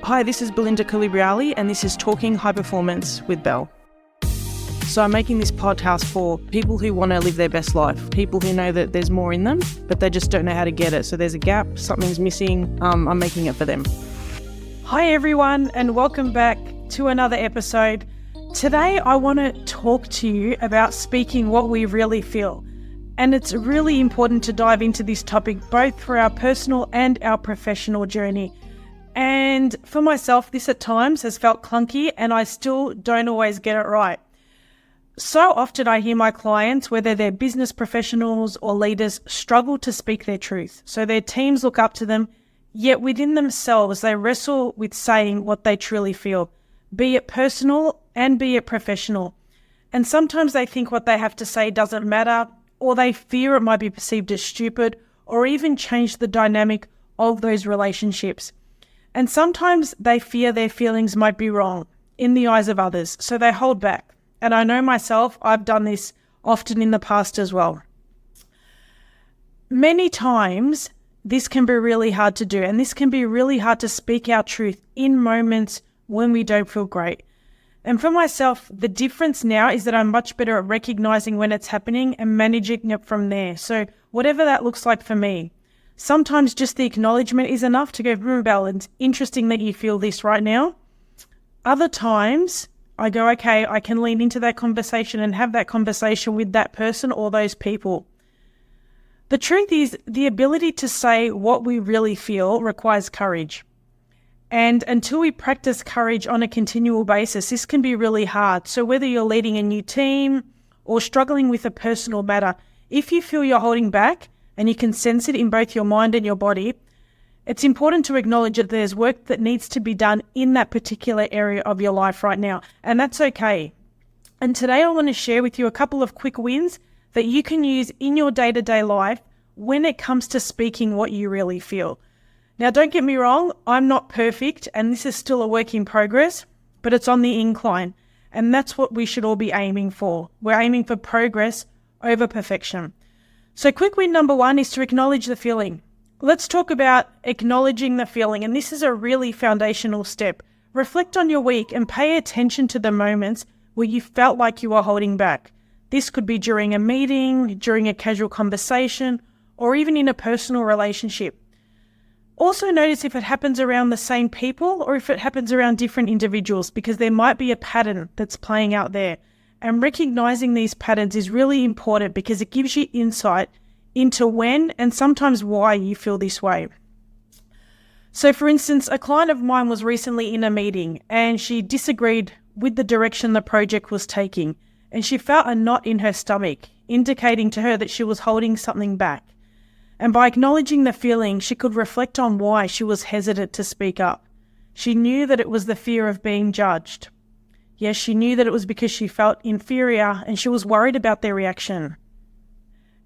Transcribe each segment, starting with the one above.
Hi, this is Belinda Colubriale, and this is Talking High Performance with Belle. So I'm making this podcast for people who want to live their best life, people who know that there's more in them, but they just don't know how to get it. So there's a gap, something's missing, I'm making it for them. Hi everyone, and welcome back to another episode. Today I want to talk to you about speaking what we really feel. And it's really important to dive into this topic, both for our personal and our professional journey. And for myself, this at times has felt clunky and I still don't always get it right. So often I hear my clients, whether they're business professionals or leaders, struggle to speak their truth. So their teams look up to them, yet within themselves they wrestle with saying what they truly feel, be it personal and be it professional. And sometimes they think what they have to say doesn't matter, or they fear it might be perceived as stupid, or even change the dynamic of those relationships. And sometimes they fear their feelings might be wrong in the eyes of others, so they hold back. And I know myself, I've done this often in the past as well. Many times, this can be really hard to do, and this can be really hard to speak our truth in moments when we don't feel great. And for myself, the difference now is that I'm much better at recognizing when it's happening and managing it from there. So whatever that looks like for me. Sometimes just the acknowledgement is enough to go, Belle, it's interesting that you feel this right now. Other times I go, okay, I can lean into that conversation and have that conversation with that person or those people. The truth is, the ability to say what we really feel requires courage. And until we practice courage on a continual basis, this can be really hard. So whether you're leading a new team or struggling with a personal matter, if you feel you're holding back, and you can sense it in both your mind and your body, it's important to acknowledge that there's work that needs to be done in that particular area of your life right now, and that's okay. And today I want to share with you a couple of quick wins that you can use in your day-to-day life when it comes to speaking what you really feel. Now, don't get me wrong, I'm not perfect, and this is still a work in progress, but it's on the incline, and that's what we should all be aiming for. We're aiming for progress over perfection. So quick win number one is to acknowledge the feeling. Let's talk about acknowledging the feeling, and this is a really foundational step. Reflect on your week and pay attention to the moments where you felt like you were holding back. This could be during a meeting, during a casual conversation, or even in a personal relationship. Also notice if it happens around the same people or if it happens around different individuals, because there might be a pattern that's playing out there. And recognizing these patterns is really important because it gives you insight into when and sometimes why you feel this way. So for instance, a client of mine was recently in a meeting and she disagreed with the direction the project was taking, and she felt a knot in her stomach, indicating to her that she was holding something back. And by acknowledging the feeling, she could reflect on why she was hesitant to speak up. She knew that it was the fear of being judged. Yes, she knew that it was because she felt inferior and she was worried about their reaction.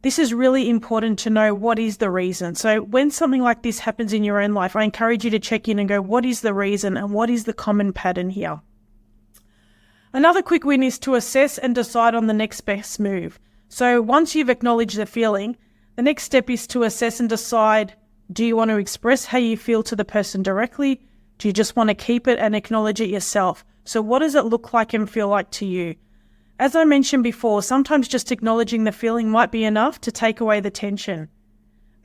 This is really important to know what is the reason. So when something like this happens in your own life, I encourage you to check in and go, what is the reason and what is the common pattern here? Another quick win is to assess and decide on the next best move. So once you've acknowledged the feeling, the next step is to assess and decide, do you want to express how you feel to the person directly? Do you just want to keep it and acknowledge it yourself? So what does it look like and feel like to you? As I mentioned before, sometimes just acknowledging the feeling might be enough to take away the tension.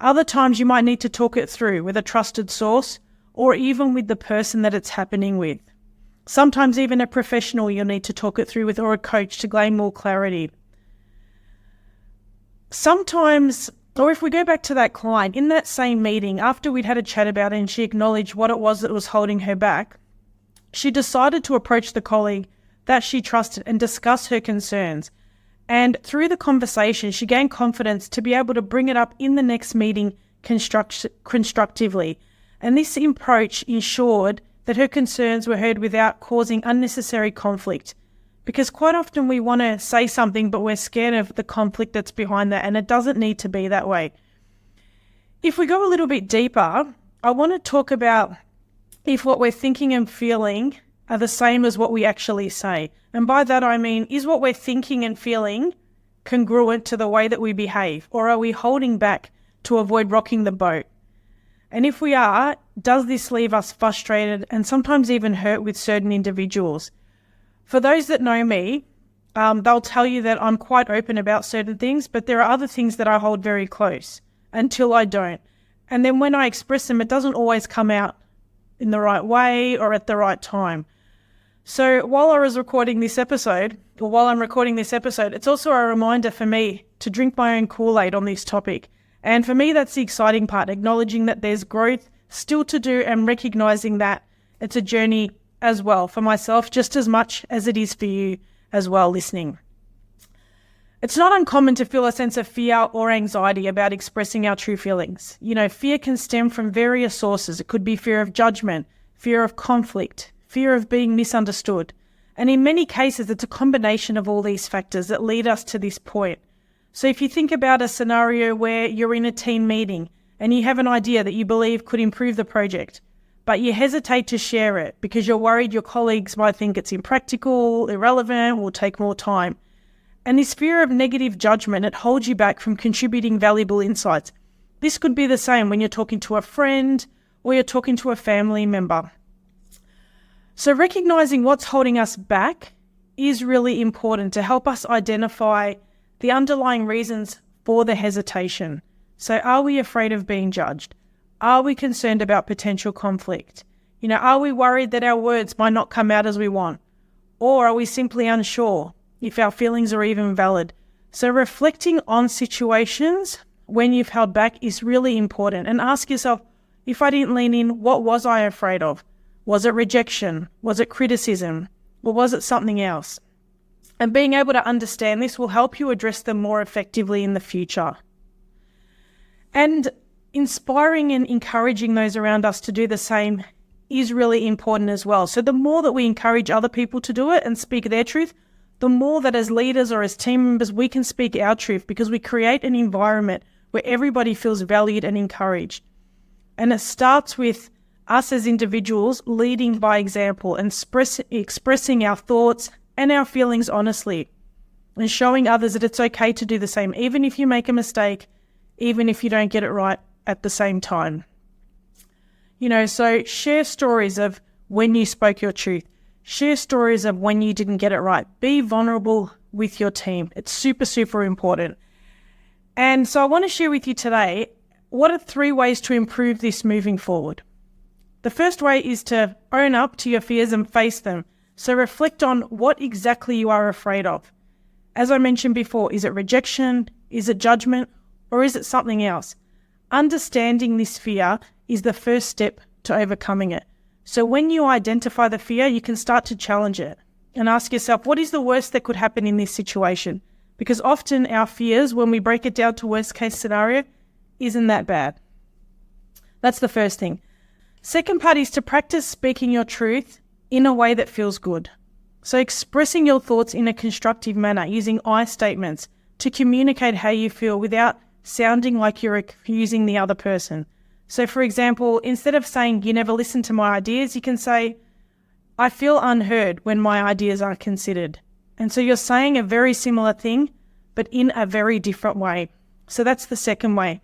Other times you might need to talk it through with a trusted source or even with the person that it's happening with. Sometimes even a professional you'll need to talk it through with, or a coach, to gain more clarity. Sometimes, or if we go back to that client, in that same meeting, after we'd had a chat about it and she acknowledged what it was that was holding her back, she decided to approach the colleague that she trusted and discuss her concerns. And through the conversation, she gained confidence to be able to bring it up in the next meeting constructively. And this approach ensured that her concerns were heard without causing unnecessary conflict. Because quite often we want to say something, but we're scared of the conflict that's behind that, and it doesn't need to be that way. If we go a little bit deeper, I want to talk about if what we're thinking and feeling are the same as what we actually say. And by that I mean, is what we're thinking and feeling congruent to the way that we behave, or are we holding back to avoid rocking the boat? And if we are, does this leave us frustrated and sometimes even hurt with certain individuals? For those that know me, they'll tell you that I'm quite open about certain things, but there are other things that I hold very close until I don't. And then when I express them, it doesn't always come out in the right way or at the right time. So while I'm recording this episode, it's also a reminder for me to drink my own Kool-Aid on this topic. And for me, that's the exciting part, acknowledging that there's growth still to do and recognizing that it's a journey as well for myself, just as much as it is for you as well listening. It's not uncommon to feel a sense of fear or anxiety about expressing our true feelings. Fear can stem from various sources. It could be fear of judgment, fear of conflict, fear of being misunderstood. And in many cases, it's a combination of all these factors that lead us to this point. So if you think about a scenario where you're in a team meeting and you have an idea that you believe could improve the project, but you hesitate to share it because you're worried your colleagues might think it's impractical, irrelevant, will take more time. And this fear of negative judgment, it holds you back from contributing valuable insights. This could be the same when you're talking to a friend or you're talking to a family member. So recognizing what's holding us back is really important to help us identify the underlying reasons for the hesitation. So are we afraid of being judged? Are we concerned about potential conflict? Are we worried that our words might not come out as we want? Or are we simply unsure if our feelings are even valid? So reflecting on situations when you've held back is really important, and ask yourself, if I didn't lean in, what was I afraid of? Was it rejection? Was it criticism? Or was it something else? And being able to understand this will help you address them more effectively in the future. And inspiring and encouraging those around us to do the same is really important as well. So the more that we encourage other people to do it and speak their truth, the more that as leaders or as team members, we can speak our truth, because we create an environment where everybody feels valued and encouraged. And it starts with us as individuals leading by example and expressing our thoughts and our feelings honestly, and showing others that it's okay to do the same, even if you make a mistake, even if you don't get it right at the same time. So share stories of when you spoke your truth. Share stories of when you didn't get it right. Be vulnerable with your team. It's super, super important. And so I want to share with you today, what are 3 ways to improve this moving forward? The first way is to own up to your fears and face them. So reflect on what exactly you are afraid of. As I mentioned before, is it rejection? Is it judgment? Or is it something else? Understanding this fear is the first step to overcoming it. So when you identify the fear, you can start to challenge it and ask yourself, what is the worst that could happen in this situation? Because often our fears, when we break it down to worst case scenario, isn't that bad. That's the first thing. Second part is to practice speaking your truth in a way that feels good. So expressing your thoughts in a constructive manner, using I statements to communicate how you feel without sounding like you're accusing the other person. So for example, instead of saying, you never listen to my ideas, you can say, I feel unheard when my ideas aren't considered. And so you're saying a very similar thing, but in a very different way. So that's the second way.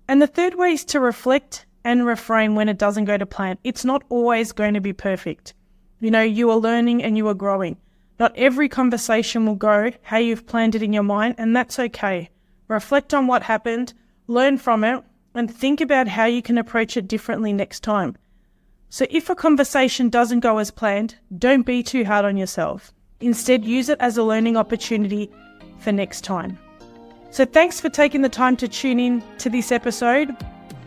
And the third way is to reflect and refrain when it doesn't go to plan. It's not always going to be perfect. You are learning and you are growing. Not every conversation will go how you've planned it in your mind, and that's okay. Reflect on what happened, learn from it, and think about how you can approach it differently next time. So if a conversation doesn't go as planned, don't be too hard on yourself. Instead, use it as a learning opportunity for next time. So thanks for taking the time to tune in to this episode.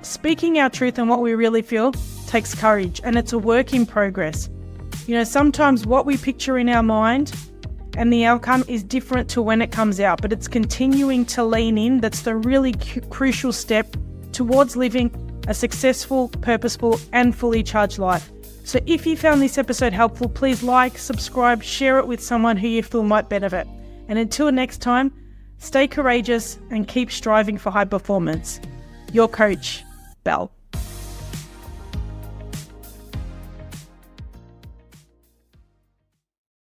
Speaking our truth and what we really feel takes courage, and it's a work in progress. Sometimes what we picture in our mind and the outcome is different to when it comes out, but it's continuing to lean in that's the really crucial step towards living a successful, purposeful, and fully charged life. So if you found this episode helpful, please like, subscribe, share it with someone who you feel might benefit. And until next time, stay courageous and keep striving for high performance. Your coach, Bel.